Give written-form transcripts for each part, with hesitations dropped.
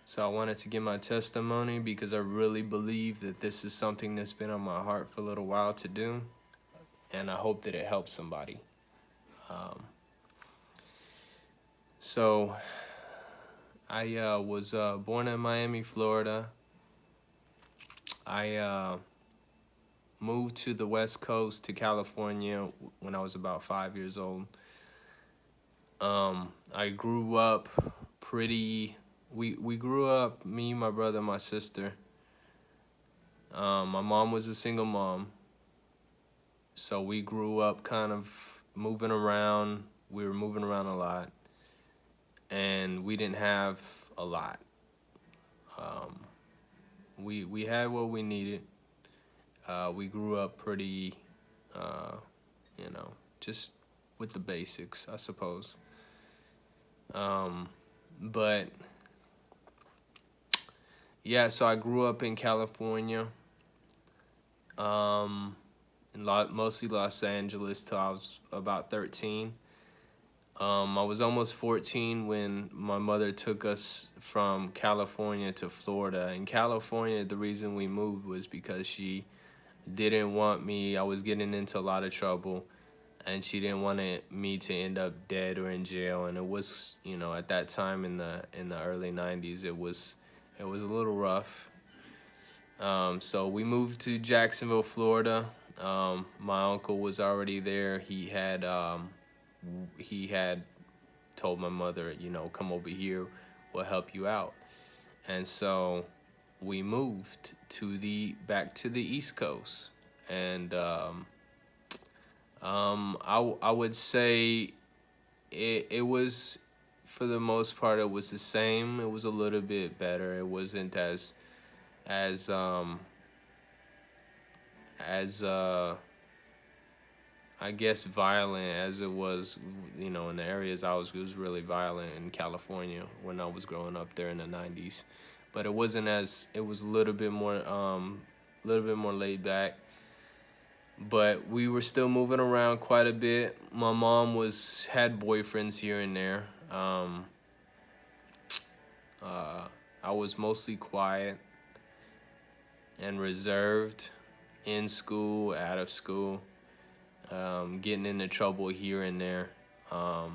So I wanted to give my testimony because I really believe that this is something that's been on my heart for a little while to do, and I hope that it helps somebody. Um, so I was born in Miami, Florida. I moved to the West Coast to California when I was about 5 years old. I grew up pretty. We grew up, me, my brother, my sister. My mom was a single mom, so we grew up kind of moving around. We were moving around a lot, and we didn't have a lot. Um, we had what we needed. We grew up pretty, uh, just with the basics, I suppose. But yeah, so I grew up in California, mostly Los Angeles till I was about 13. I was almost 14 when my mother took us from California to Florida. In California, the reason we moved was because she didn't want me. I was getting into a lot of trouble, and she didn't want me to end up dead or in jail. And it was, at that time in the early 90s, it was a little rough. So we moved to Jacksonville, Florida. My uncle was already there. He had told my mother, come over here, we'll help you out. And so we moved back to the East Coast. And I would say it was, for the most part, it was the same. It was a little bit better. It wasn't as I guess violent as it was, in the areas it was really violent in California when I was growing up there in the 90s. But it was a little bit more laid back. But we were still moving around quite a bit. My mom had boyfriends here and there. I was mostly quiet and reserved in school, out of school, getting into trouble here and there. I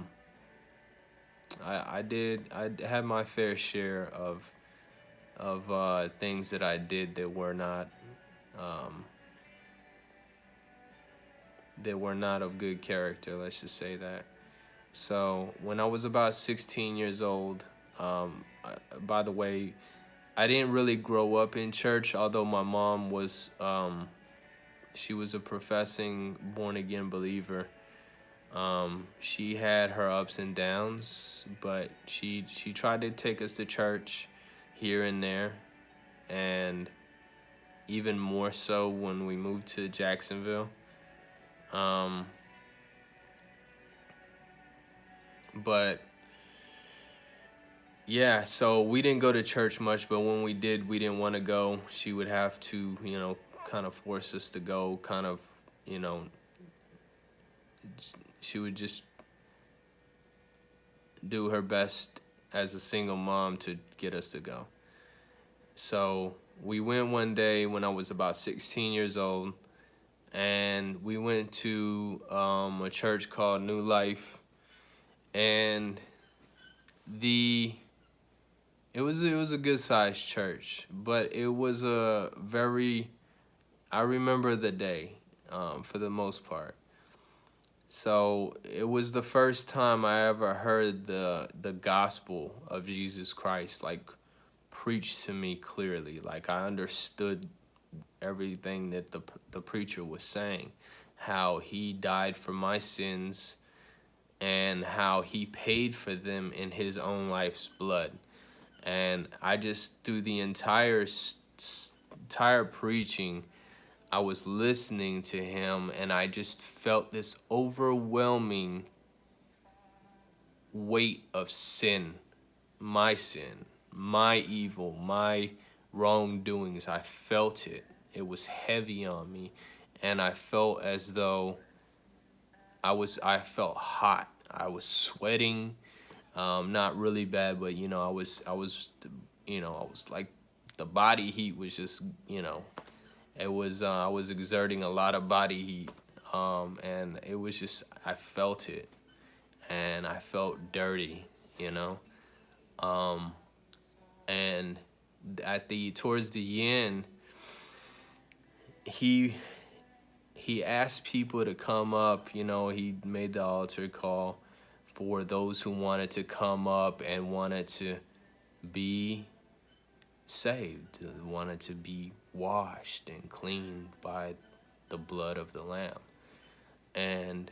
had my fair share of things that I did that were not of good character. Let's just say that. So when I was about 16 years old, by the way, I didn't really grow up in church, although my mom was, she was a professing born-again believer. She had her ups and downs, but she tried to take us to church here and there, and even more so when we moved to Jacksonville. But yeah, so we didn't go to church much, but when we did, we didn't want to go. She would have to, kind of force us to go, she would just do her best as a single mom to get us to go. So we went one day when I was about 16 years old, and we went to a church called New Life, and it was a good sized church, but it was I remember the day, for the most part. So it was the first time I ever heard the gospel of Jesus Christ, preached to me clearly. Like, I understood everything that the preacher was saying, how he died for my sins and how he paid for them in his own life's blood. And I just, through the entire preaching, I was listening to him, and I just felt this overwhelming weight of sin, my evil, my wrongdoings. I felt it. It was heavy on me, and I felt as though I felt hot. I was sweating. Not really bad, but I was like, the body heat was just, it was, I was exerting a lot of body heat, and it was just, I felt it, and I felt dirty, and towards the end, he asked people to come up. He made the altar call for those who wanted to come up and wanted to be saved, wanted to be washed and cleaned by the blood of the Lamb. And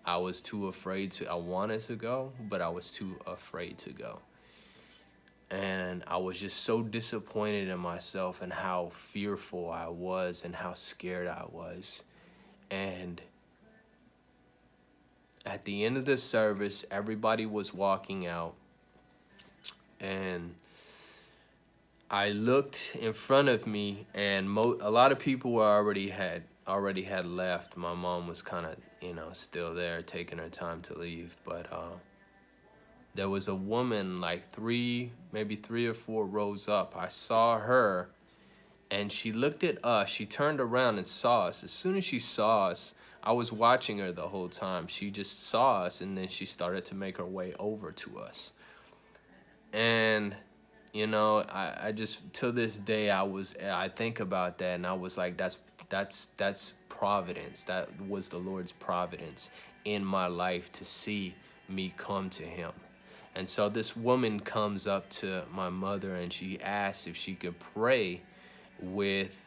I was too afraid to, I wanted to go, but I was too afraid to go. And I was just so disappointed in myself and how fearful I was and how scared I was. And at the end of the service, everybody was walking out, and I looked in front of me, and a lot of people were already had left. My mom was kind of, still there, taking her time to leave. But there was a woman like maybe three or four rows up. I saw her, and she looked at us. She turned around and saw us. As soon as she saw us, I was watching her the whole time. She just saw us, and then she started to make her way over to us. And I just, to this day, I think about that, and I was like, that's providence. That was the Lord's providence in my life to see me come to him. And so this woman comes up to my mother, and she asks if she could pray with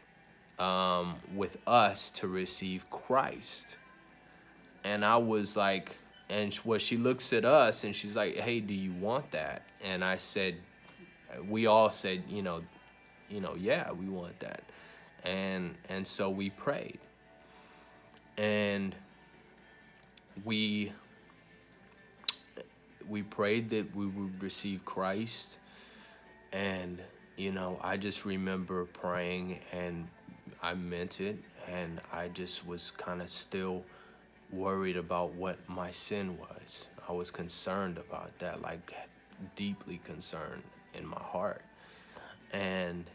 us to receive Christ. And I was like, she looks at us and she's like, hey, do you want that? And I said, we all said, yeah, we want that. And so we prayed, and we prayed that we would receive Christ. And I just remember praying, and I meant it, and I just was kind of still worried about what my sin was. I was concerned about that, like deeply concerned in my heart. And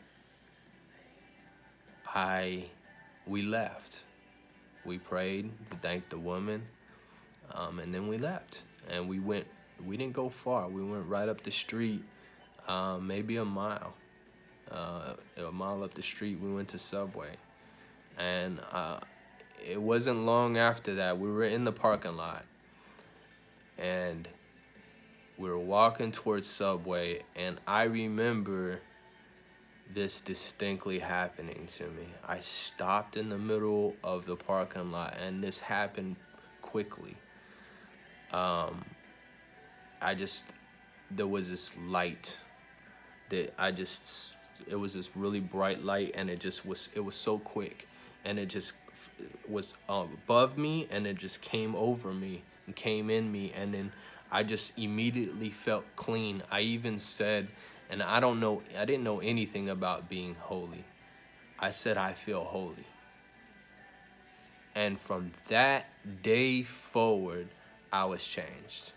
we left. We prayed, we thanked the woman, and then we left. And we didn't go far. We went right up the street, maybe a mile up the street. We went to Subway. And it wasn't long after that, we were in the parking lot, and we were walking towards Subway, and I remember this distinctly happening to me. I stopped in the middle of the parking lot, and this happened quickly. There was this light that it was this really bright light, and it was so quick, and it just was above me, and it just came over me and came in me, and then I just immediately felt clean. I even said, and I didn't know anything about being holy. I said, I feel holy. And from that day forward, I was changed.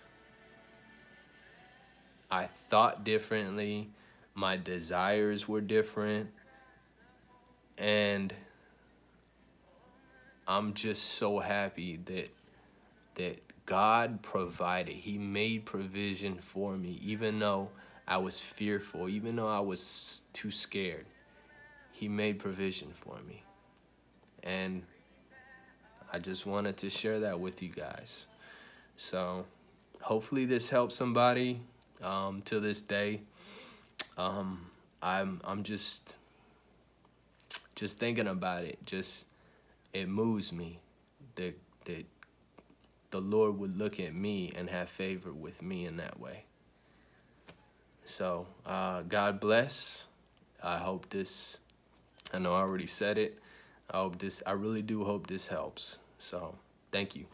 I thought differently. My desires were different. And I'm just so happy that God provided. He made provision for me, even though I was fearful, even though I was too scared. He made provision for me. And I just wanted to share that with you guys. So hopefully this helps somebody to this day. I'm just thinking about it. It moves me that the Lord would look at me and have favor with me in that way. So God bless. I hope this, I know I already said it. I really do hope this helps. So thank you.